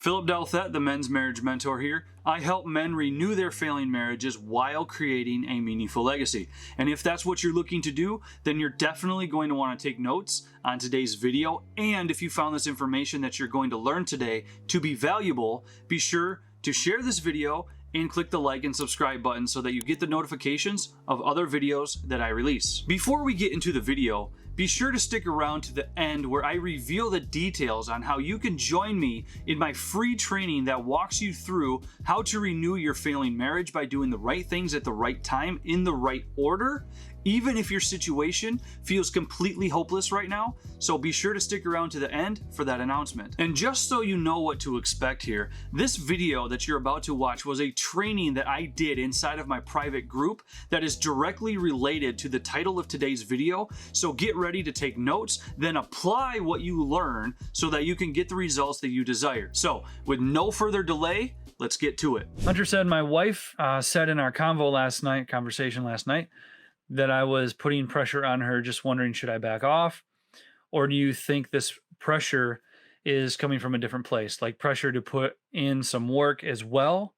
Philip Douthett, the men's marriage mentor here. I help men renew their failing marriages while creating a meaningful legacy. And if that's what you're looking to do, then you're definitely going to want to take notes on today's video. And if you found this information that you're going to learn today to be valuable, be sure to share this video and click the like and subscribe button so that you get the notifications of other videos that I release. Before we get into the video, be sure to stick around to the end where I reveal the details on how you can join me in my free training that walks you through how to renew your failing marriage by doing the right things at the right time in the right order, even if your situation feels completely hopeless right now. So be sure to stick around to the end for that announcement. And just so you know what to expect here, this video that you're about to watch was a training that I did inside of my private group that is directly related to the title of today's video. So get ready to take notes, then apply what you learn so that you can get the results that you desire. So with no further delay, let's get to it. Hunter said, my wife said in our conversation last night, that I was putting pressure on her, just wondering, should I back off? Or do you think this pressure is coming from a different place, like pressure to put in some work as well?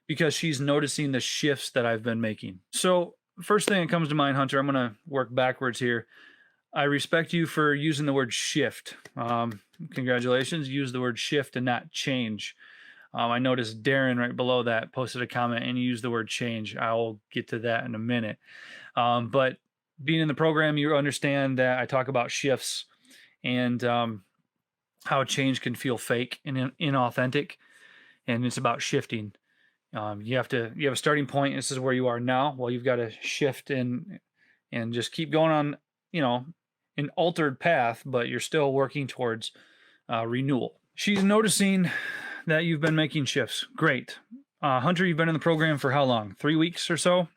Because she's noticing the shifts that I've been making. So first thing that comes to mind, Hunter, I'm going to work backwards here. I respect you for using the word shift. Congratulations, use the word shift and not change. I noticed Darren right below that posted a comment and he used the word change. I'll get to that in a minute. But being in the program, you understand that I talk about shifts and how change can feel fake and inauthentic, and it's about shifting. You have a starting point. This is where you are now. Well, you've got to shift and just keep going on, an altered path, but you're still working towards renewal. She's noticing that you've been making shifts. Great. Hunter, you've been in the program for how long? 3 weeks or so?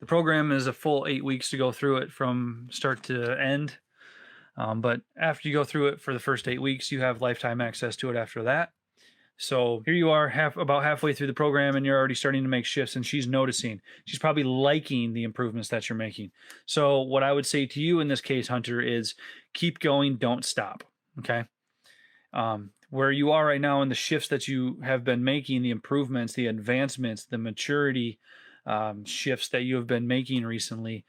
The program is a full 8 weeks to go through it from start to end. But after you go through it for the first 8 weeks, you have lifetime access to it after that. So here you are about halfway through the program and you're already starting to make shifts, and she's noticing. She's probably liking the improvements that you're making. So what I would say to you in this case, Hunter, is keep going, don't stop. Okay? Where you are right now in the shifts that you have been making, the improvements, the advancements, the maturity shifts that you have been making recently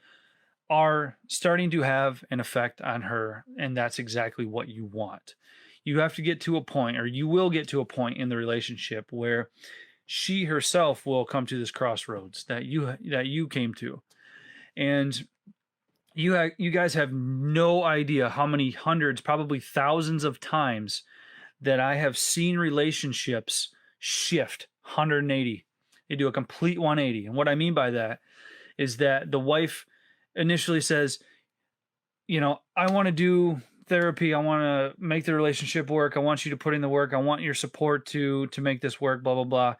are starting to have an effect on her, and that's exactly what you want. You have to get to a point, or you will get to a point in the relationship where she herself will come to this crossroads that you came to, and you guys have no idea how many hundreds, probably thousands of times that I have seen relationships shift 180. They do a complete 180. And what I mean by that is that the wife initially says, I want to do therapy. I want to make the relationship work. I want you to put in the work. I want your support to make this work, blah, blah, blah.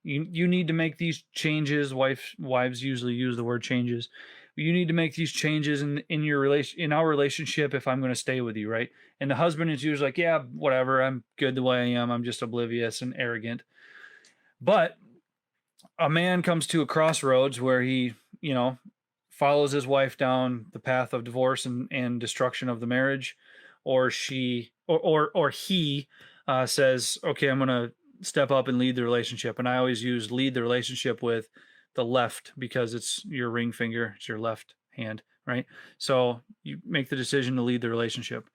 You need to make these changes. Wives usually use the word changes. You need to make these changes in our relationship if I'm going to stay with you, right? And the husband is usually like, yeah, whatever, I'm good the way I am. I'm just oblivious and arrogant. But a man comes to a crossroads where he, follows his wife down the path of divorce and destruction of the marriage, or he says, okay, I'm going to step up and lead the relationship. And I always use lead the relationship with the left because it's your ring finger, it's your left hand, right? So you make the decision to lead the relationship.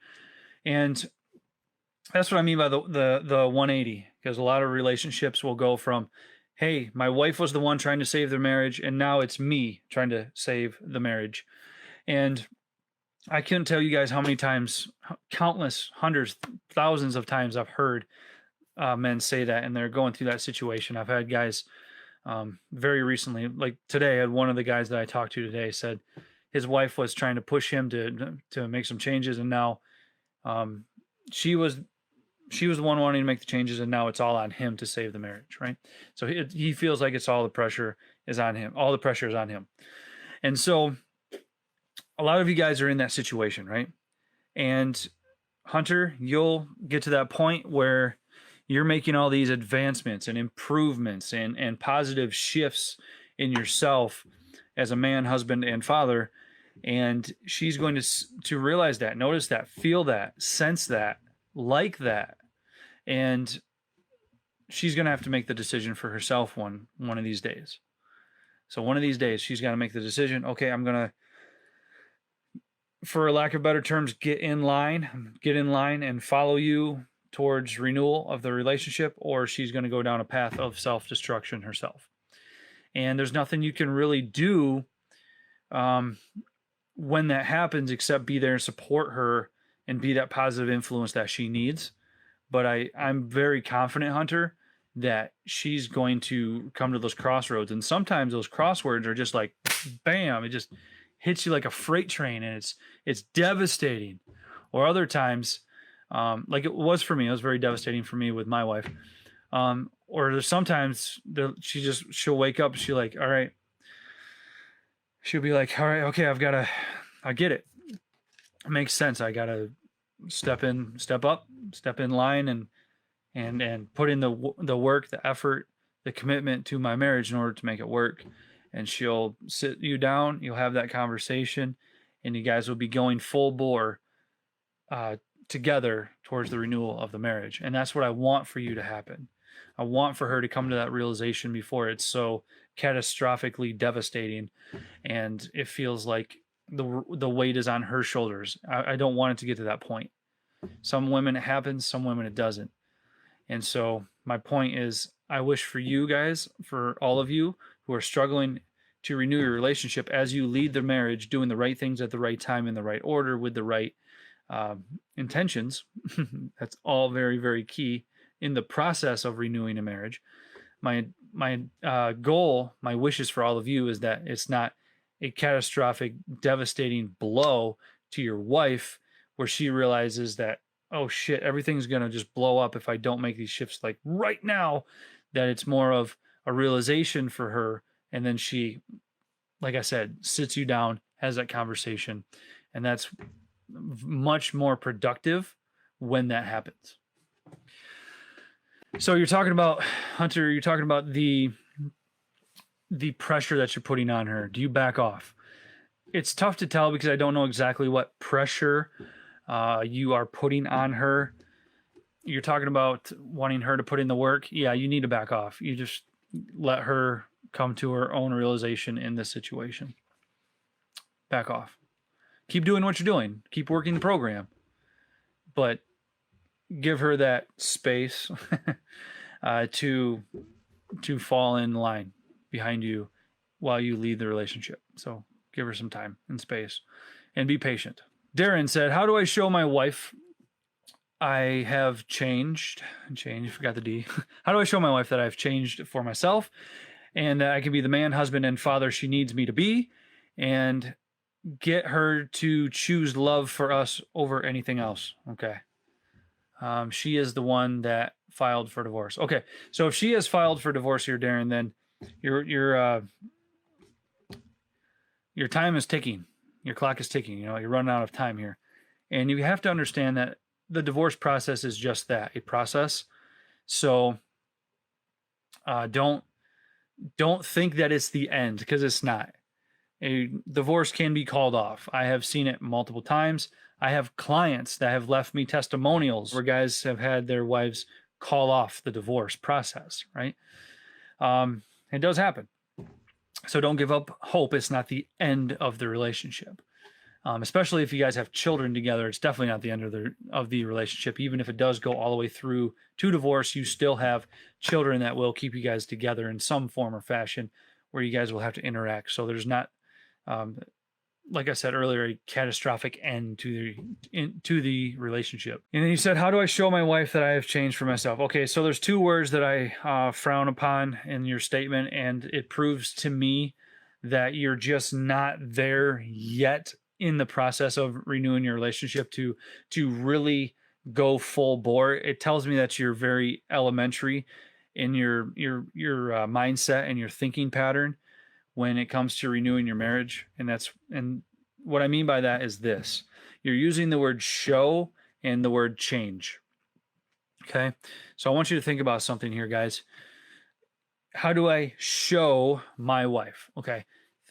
And that's what I mean by the 180, because a lot of relationships will go from, hey, my wife was the one trying to save their marriage, and now it's me trying to save the marriage. And I can't tell you guys how many times, countless, hundreds, thousands of times I've heard men say that, and they're going through that situation. I've had guys very recently, like today, I had one of the guys that I talked to today said his wife was trying to push him to make some changes, and now she was the one wanting to make the changes, and now it's all on him to save the marriage, right? So he feels like it's all the pressure is on him. All the pressure is on him. And so a lot of you guys are in that situation, right? And Hunter, you'll get to that point where you're making all these advancements and improvements and positive shifts in yourself as a man, husband, and father. And she's going to realize that, notice that, feel that, sense that, like that. And she's going to have to make the decision for herself one of these days. So one of these days, she's got to make the decision, okay, I'm going to, for lack of better terms, get in line and follow you towards renewal of the relationship, or she's going to go down a path of self-destruction herself. And there's nothing you can really do when that happens except be there and support her and be that positive influence that she needs. But I'm very confident, Hunter, that she's going to come to those crossroads. And sometimes those crosswords are just like, bam, it just hits you like a freight train, and it's devastating. Or other times, like it was for me, it was very devastating for me with my wife. Or there's sometimes she'll wake up, she'll be like, all right, okay, I get it. It makes sense. I gotta step in line and put in the work, the effort, the commitment to my marriage in order to make it work. And she'll sit you down, you'll have that conversation, and you guys will be going full bore together towards the renewal of the marriage. And that's what I want for you to happen. I want for her to come to that realization before it's so catastrophically devastating and it feels like the weight is on her shoulders. I don't want it to get to that point. Some women it happens, some women it doesn't. And so my point is, I wish for you guys, for all of you who are struggling to renew your relationship, as you lead the marriage, doing the right things at the right time in the right order with the right intentions. That's all very, very key in the process of renewing a marriage. My goal, my wishes for all of you is that it's not a catastrophic, devastating blow to your wife where she realizes that, oh shit, everything's going to just blow up if I don't make these shifts like right now. That it's more of a realization for her. And then she, like I said, sits you down, has that conversation. And that's much more productive when that happens. So you're talking about, Hunter, you're talking about the pressure that you're putting on her. Do you back off? It's tough to tell because I don't know exactly what pressure you are putting on her. You're talking about wanting her to put in the work. Yeah, you need to back off. You just let her come to her own realization in this situation. Back off. Keep doing what you're doing. Keep working the program. But give her that space to fall in line behind you while you lead the relationship. So give her some time and space and be patient. Darren said, how do I show my wife I have changed, forgot the D. How do I show my wife that I've changed for myself and that I can be the man, husband, and father she needs me to be, and get her to choose love for us over anything else? Okay. She is the one that filed for divorce. Okay. So if she has filed for divorce here, Darren, then your time is ticking. Your clock is ticking. You know, you're running out of time here. And you have to understand that the divorce process is just that, a process. So don't think that it's the end, because it's not. A divorce can be called off. I have seen it multiple times. I have clients that have left me testimonials where guys have had their wives call off the divorce process, right? It does happen. So don't give up hope. It's not the end of the relationship. Especially if you guys have children together, it's definitely not the end of the relationship. Even if it does go all the way through to divorce, you still have children that will keep you guys together in some form or fashion where you guys will have to interact. So there's not, like I said earlier, a catastrophic end to the relationship. And then you said, how do I show my wife that I have changed for myself? Okay, so there's two words that I frown upon in your statement, and it proves to me that you're just not there yet in the process of renewing your relationship to really go full bore. It tells me that you're very elementary in your mindset and your thinking pattern when it comes to renewing your marriage. And what I mean by that is this: you're using the word show and the word change. Okay. So I want you to think about something here, guys. How do I show my wife? Okay.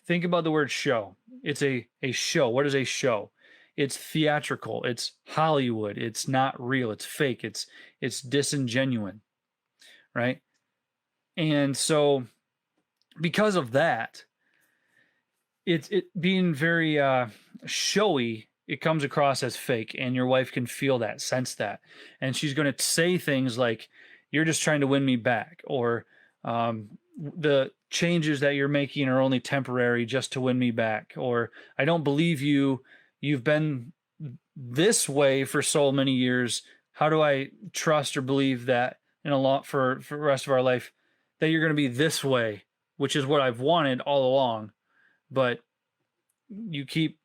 Think about the word show. It's a show. What is a show? it's theatrical, it's Hollywood, it's not real, it's fake, it's disingenuous, right? And so because of that, it being very showy, it comes across as fake, and your wife can feel that, sense that, and she's going to say things like, "You're just trying to win me back," or "The changes that you're making are only temporary, just to win me back," or "I don't believe you. You've been this way for so many years. How do I trust or believe that in a lot for the rest of our life that you're going to be this way, which is what I've wanted all along, but you keep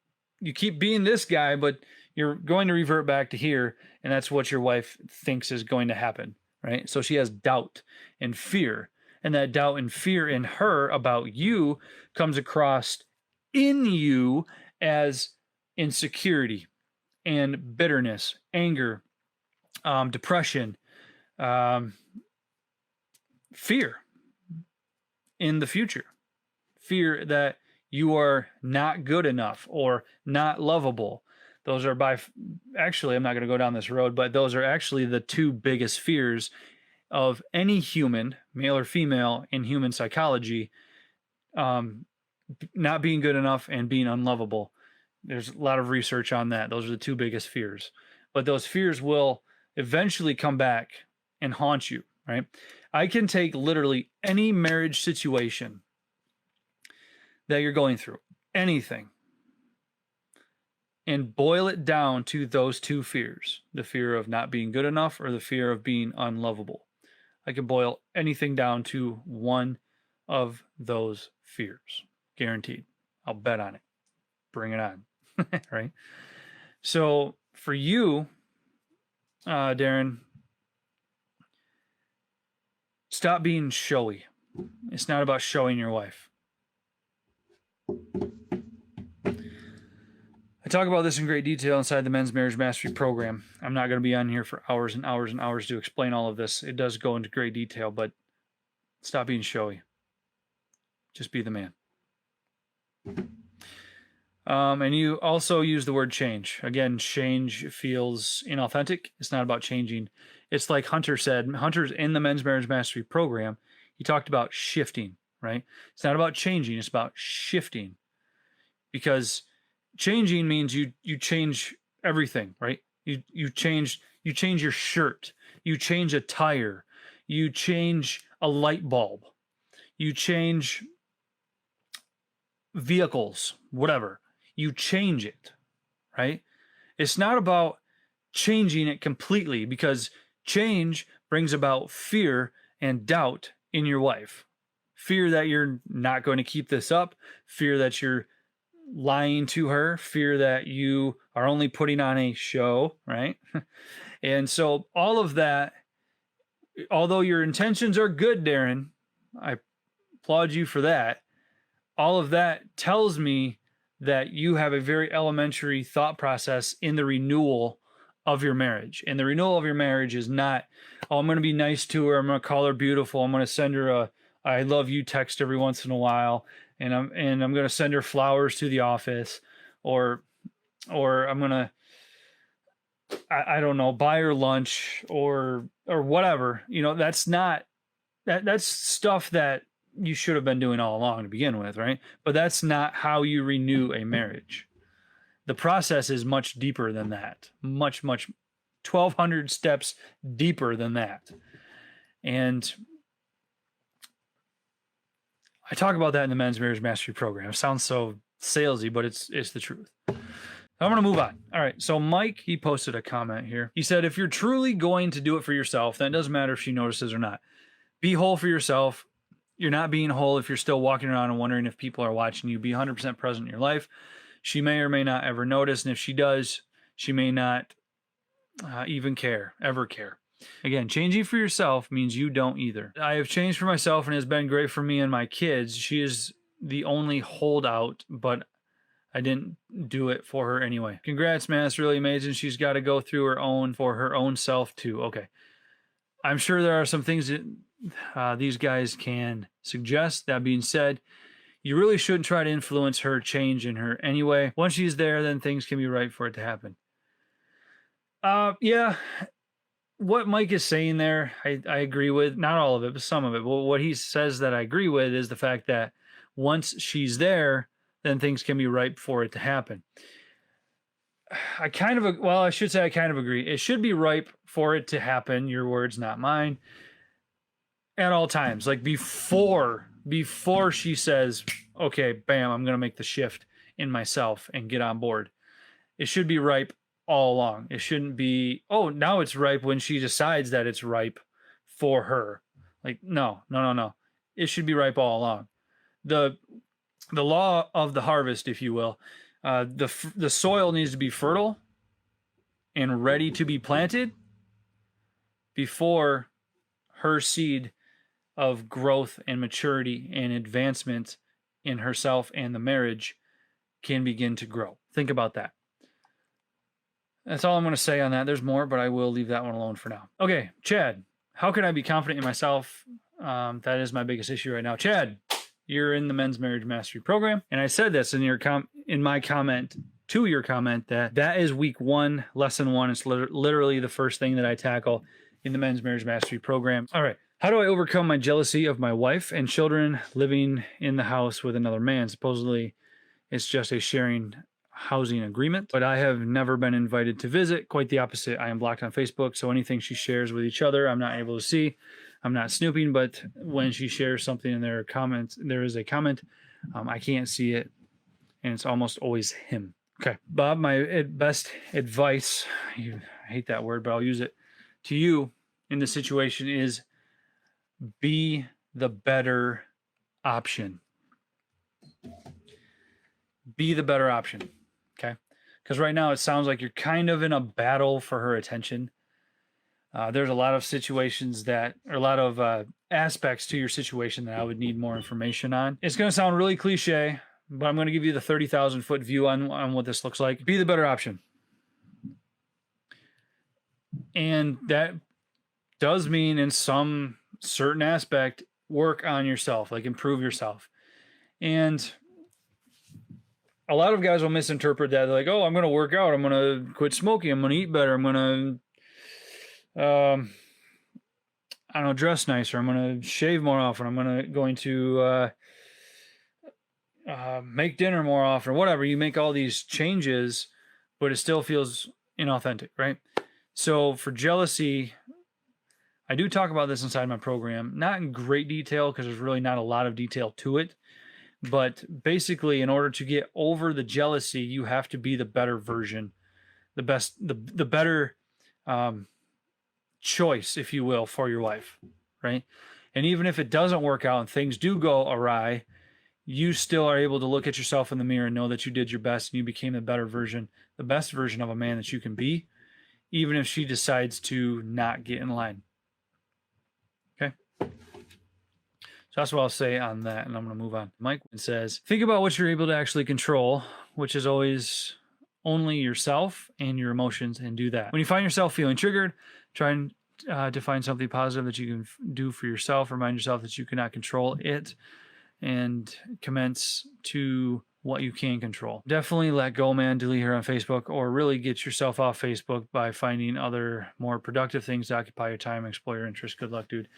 being this guy, but you're going to revert back to here," and that's what your wife thinks is going to happen, right? So she has doubt and fear, and that doubt and fear in her about you comes across in you as insecurity and bitterness, anger, depression, fear in the future, fear that you are not good enough or not lovable. Those are actually, I'm not going to go down this road, but those are actually the two biggest fears of any human, male or female, in human psychology. Not being good enough and being unlovable. There's a lot of research on that. Those are the two biggest fears. But those fears will eventually come back and haunt you, right? I can take literally any marriage situation that you're going through, anything, and boil it down to those two fears, the fear of not being good enough or the fear of being unlovable. I can boil anything down to one of those fears, guaranteed. I'll bet on it. Bring it on, right? So for you, Darren, stop being showy. It's not about showing your wife. I talk about this in great detail inside the Men's Marriage Mastery Program. I'm not going to be on here for hours and hours and hours to explain all of this. It does go into great detail, but stop being showy. Just be the man. And you also use the word change. Again, change feels inauthentic. It's not about changing. It's like Hunter said. Hunter's in the Men's Marriage Mastery Program. He talked about shifting, right? It's not about changing. It's about shifting. Because changing means you change everything, right? You change your shirt. You change a tire. You change a light bulb. You change vehicles, whatever. You change it, right? It's not about changing it completely, because change brings about fear and doubt in your wife. Fear that you're not going to keep this up, fear that you're lying to her, fear that you are only putting on a show, right? And so all of that, although your intentions are good, Darren, I applaud you for that. All of that tells me that you have a very elementary thought process in the renewal of your marriage. And the renewal of your marriage is not, "Oh, I'm going to be nice to her. I'm going to call her beautiful. I'm going to send her a I love you text every once in a while. And I'm going to send her flowers to the office, or I'm going to, I don't know, buy her lunch or whatever." You know, that's not, that's stuff that you should have been doing all along to begin with, right? But that's not how you renew a marriage. The process is much deeper than that. Much 1,200 steps deeper than that. And I talk about that in the Men's Marriage Mastery Program. It sounds so salesy, but it's the truth. I'm going to move on. All right. So Mike, he posted a comment here. He said, "If you're truly going to do it for yourself, then it doesn't matter if she notices or not. Be whole for yourself. You're not being whole if you're still walking around and wondering if people are watching you. Be 100% present in your life. She may or may not ever notice. And if she does, she may not even ever care. Again, changing for yourself means you don't either. I have changed for myself and it has been great for me and my kids. She is the only holdout, but I didn't do it for her anyway." Congrats, man. It's really amazing. She's got to go through for her own self too. Okay. I'm sure there are some things that these guys can suggest. That being said, You really shouldn't try to influence her change in her anyway. Once she's there, then things can be right for it to happen. Yeah, what Mike is saying there, I agree with. Not all of it, but some of it. But what he says that I agree with is the fact that once she's there, then things can be ripe for it to happen. I kind of, well, I should say I kind of agree. It should be ripe for it to happen. Your words, not mine. At all times, like before she says, okay, bam, I'm going to make the shift in myself and get on board. It should be ripe all along. It shouldn't be, oh, now it's ripe when she decides that it's ripe for her. Like, no. It should be ripe all along. The law of the harvest, if you will, the soil needs to be fertile and ready to be planted before her seed of growth and maturity and advancement in herself and the marriage can begin to grow. Think about that. That's all I'm going to say on that. There's more, but I will leave that one alone for now. Okay, Chad, how can I be confident in myself? That is my biggest issue right now. Chad, you're in the Men's Marriage Mastery Program, and I said this in my comment to your comment that is week 1, lesson 1. It's literally the first thing that I tackle in the Men's Marriage Mastery Program. All right. How do I overcome my jealousy of my wife and children living in the house with another man? Supposedly, it's just a sharing housing agreement, but I have never been invited to visit. Quite the opposite. I am blocked on Facebook, so anything she shares with each other, I'm not able to see. I'm not snooping, but when she shares something in their comments, there is a comment, I can't see it, and it's almost always him. Okay, Bob, my best advice, I hate that word, but I'll use it, to you in this situation is be the better option. Be the better option, okay? Because right now it sounds like you're kind of in a battle for her attention. There's a lot of situations or a lot of aspects to your situation that I would need more information on. It's going to sound really cliche, but I'm going to give you the 30,000 foot view on what this looks like. Be the better option. And that does mean in some certain aspect, work on yourself, like improve yourself. And a lot of guys will misinterpret that. They're like, oh, I'm going to work out. I'm going to quit smoking. I'm going to eat better. I'm going to, I don't know, dress nicer. I'm going to shave more often. I'm going to make dinner more often, whatever. You make all these changes, but it still feels inauthentic, right? So for jealousy, I do talk about this inside my program, not in great detail because there's really not a lot of detail to it. But basically, in order to get over the jealousy, you have to be the better version, the better choice, if you will, for your wife, right? And even if it doesn't work out and things do go awry, you still are able to look at yourself in the mirror and know that you did your best and you became the better version, the best version of a man that you can be, even if she decides to not get in line. Okay? So that's what I'll say on that, and I'm going to move on. Mike says, think about what you're able to actually control, which is always only yourself and your emotions, and do that. When you find yourself feeling triggered, try and to find something positive that you can do for yourself. Remind yourself that you cannot control it, and commence to what you can control. Definitely let go, man. Delete her on Facebook, or really get yourself off Facebook by finding other more productive things to occupy your time and explore your interests. Good luck, dude.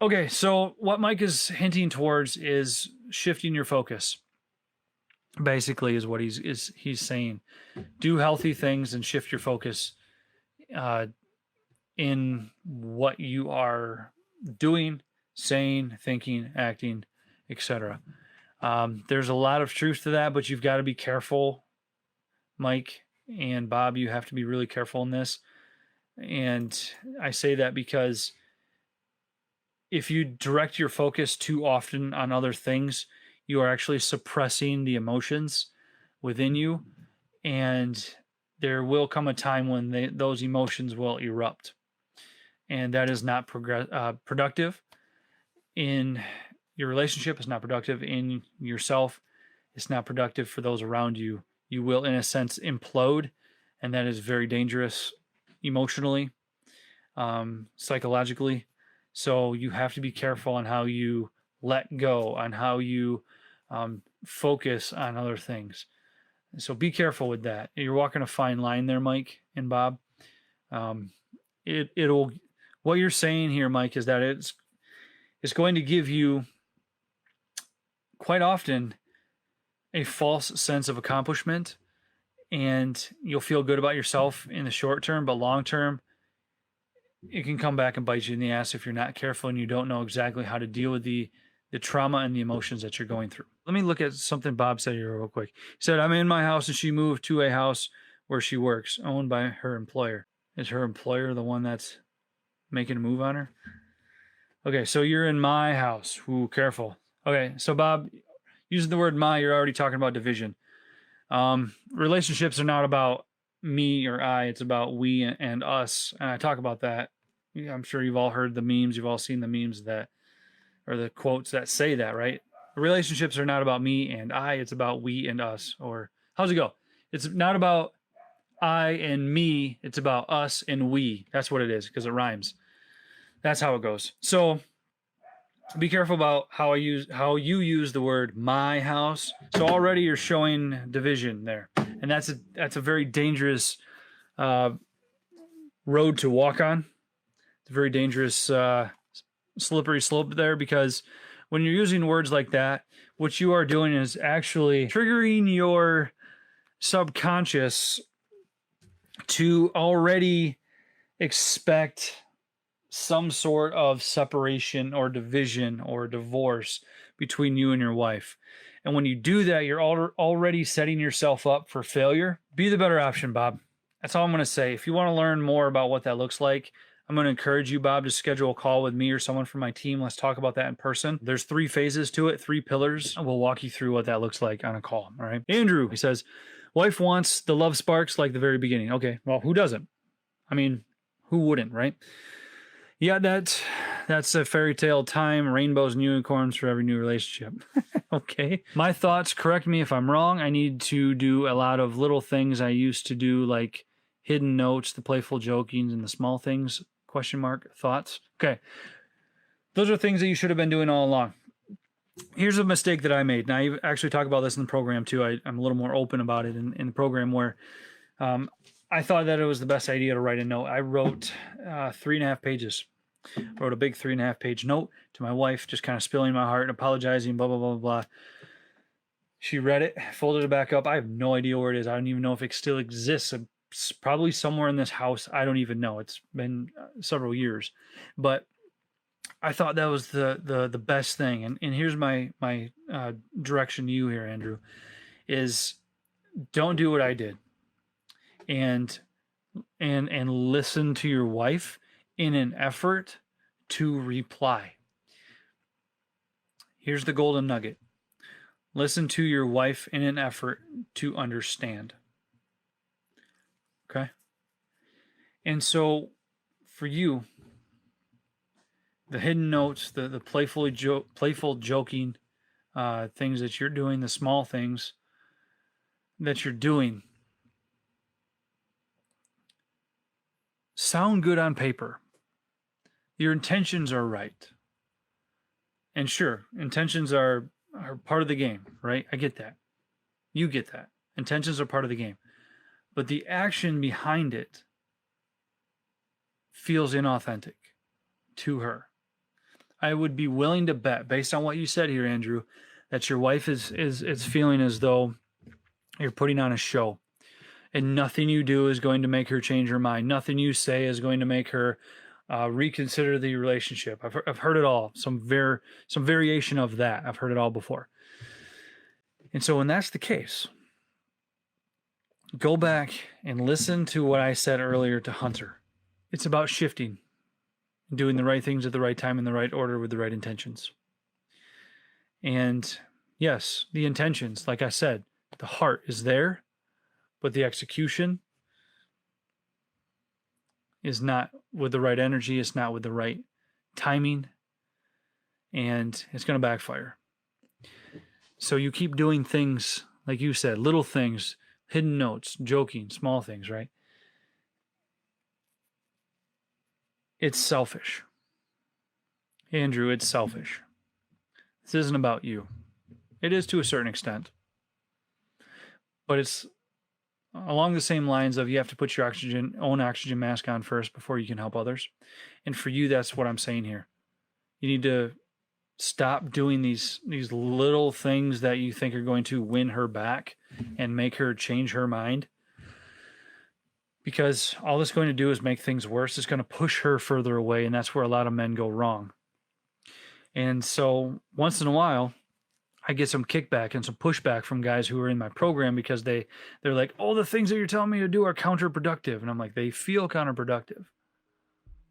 Okay, so what Mike is hinting towards is shifting your focus. Basically, is what he's saying. Do healthy things and shift your focus in what you are doing, saying, thinking, acting, etc. There's a lot of truth to that, but you've got to be careful, Mike and Bob. You have to be really careful in this. And I say that because if you direct your focus too often on other things, you are actually suppressing the emotions within you. And there will come a time when those emotions will erupt. And that is not productive in your relationship. It's not productive in yourself. It's not productive for those around you. You will, in a sense, implode. And that is very dangerous emotionally, psychologically. So you have to be careful on how you let go, on how you focus on other things. So be careful with that. You're walking a fine line there, Mike and Bob. It'll what you're saying here, Mike, is that it's going to give you quite often a false sense of accomplishment, and you'll feel good about yourself in the short term, but long term, it can come back and bite you in the ass if you're not careful and you don't know exactly how to deal with the trauma and the emotions that you're going through. Let me look at something Bob said here real quick. He said, I'm in my house and she moved to a house where she works, owned by her employer. Is her employer the one that's making a move on her? Okay, so you're in my house. Ooh, careful. Okay, so Bob, using the word my, you're already talking about division. Relationships are not about me or I, it's about we and us. And I talk about that. I'm sure you've all heard the memes, you've all seen the memes that, or the quotes that say that, right? Relationships are not about me and I, it's about we and us. Or how's it go? It's not about I and me, it's about us and we. That's what it is, because it rhymes. That's how it goes. So be careful about how you use the word my house. So already you're showing division there. And that's a very dangerous road to walk on. It's a very dangerous slippery slope there, because when you're using words like that, what you are doing is actually triggering your subconscious to already expect some sort of separation or division or divorce between you and your wife. And when you do that, you're already setting yourself up for failure. Be the better option, Bob. That's all I'm going to say. If you want to learn more about what that looks like, I'm going to encourage you, Bob, to schedule a call with me or someone from my team. Let's talk about that in person. There's 3 phases to it, 3 pillars. We'll walk you through what that looks like on a call. All right. Andrew, he says, wife wants the love sparks like the very beginning. Okay. Well, who doesn't? I mean, who wouldn't, right? Yeah, that's a fairy tale time, rainbows and unicorns for every new relationship. Okay. My thoughts, correct me if I'm wrong. I need to do a lot of little things I used to do, like hidden notes, the playful jokings, and the small things, ? Thoughts. Okay. Those are things that you should have been doing all along. Here's a mistake that I made. Now, I actually talk about this in the program too. I'm a little more open about it in the program, where I thought that it was the best idea to write a note. I wrote 3.5 pages. Wrote a big 3.5 page note to my wife, just kind of spilling my heart and apologizing, blah, blah, blah, blah. She read it, folded it back up. I have no idea where it is. I don't even know if it still exists. It's probably somewhere in this house. I don't even know. It's been several years. But I thought that was the best thing. And here's my direction to you here, Andrew, is don't do what I did. And listen to your wife in an effort to reply. Here's the golden nugget. Listen to your wife in an effort to understand. Okay? And so for you, the hidden notes, the playful joking things that you're doing, the small things that you're doing, sound good on paper. Your intentions are right. And sure, intentions are part of the game, right? I get that. You get that. Intentions are part of the game. But the action behind it feels inauthentic to her. I would be willing to bet, based on what you said here, Andrew, that your wife is feeling as though you're putting on a show. And nothing you do is going to make her change her mind. Nothing you say is going to make her reconsider the relationship. I've heard it all. Some variation of that. I've heard it all before. And so when that's the case, go back and listen to what I said earlier to Hunter. It's about shifting, doing the right things at the right time in the right order with the right intentions. And yes, the intentions, like I said, the heart is there, but the execution is not with the right energy. It's not with the right timing, and it's going to backfire. So you keep doing things, like you said, little things, hidden notes, joking, small things, right? It's selfish. Andrew, it's selfish. This isn't about you. It is to a certain extent. But it's along the same lines of you have to put your own oxygen mask on first before you can help others. And for you, that's what I'm saying here. You need to stop doing these little things that you think are going to win her back and make her change her mind. Because all it's going to do is make things worse. It's going to push her further away, and that's where a lot of men go wrong. And so once in a while, I get some kickback and some pushback from guys who are in my program because they're like, oh, the things that you're telling me to do are counterproductive. And I'm like, they feel counterproductive.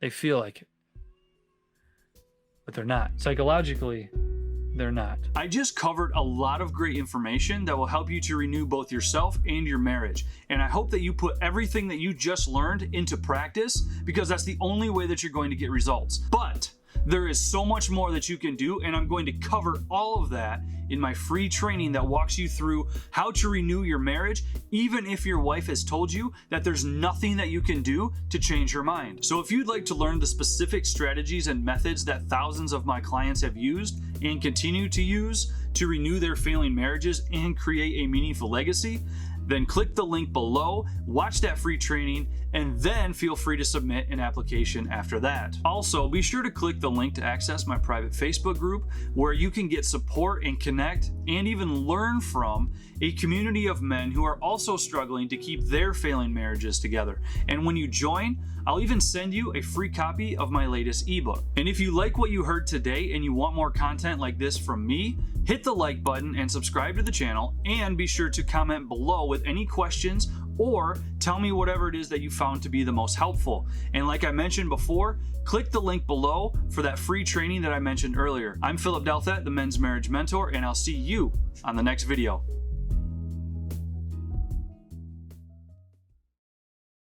They feel like it. But they're not. Psychologically, they're not. I just covered a lot of great information that will help you to renew both yourself and your marriage. And I hope that you put everything that you just learned into practice, because that's the only way that you're going to get results. But there is so much more that you can do, and I'm going to cover all of that in my free training that walks you through how to renew your marriage, even if your wife has told you that there's nothing that you can do to change her mind. So if you'd like to learn the specific strategies and methods that thousands of my clients have used and continue to use to renew their failing marriages and create a meaningful legacy, then click the link below, watch that free training, and then feel free to submit an application after that. Also, be sure to click the link to access my private Facebook group, where you can get support and connect and even learn from a community of men who are also struggling to keep their failing marriages together. And when you join, I'll even send you a free copy of my latest ebook. And if you like what you heard today and you want more content like this from me, hit the like button and subscribe to the channel, and be sure to comment below with any questions or tell me whatever it is that you found to be the most helpful. And like I mentioned before, click the link below for that free training that I mentioned earlier. I'm Douthett, the Men's Marriage Mentor, and I'll see you on the next video.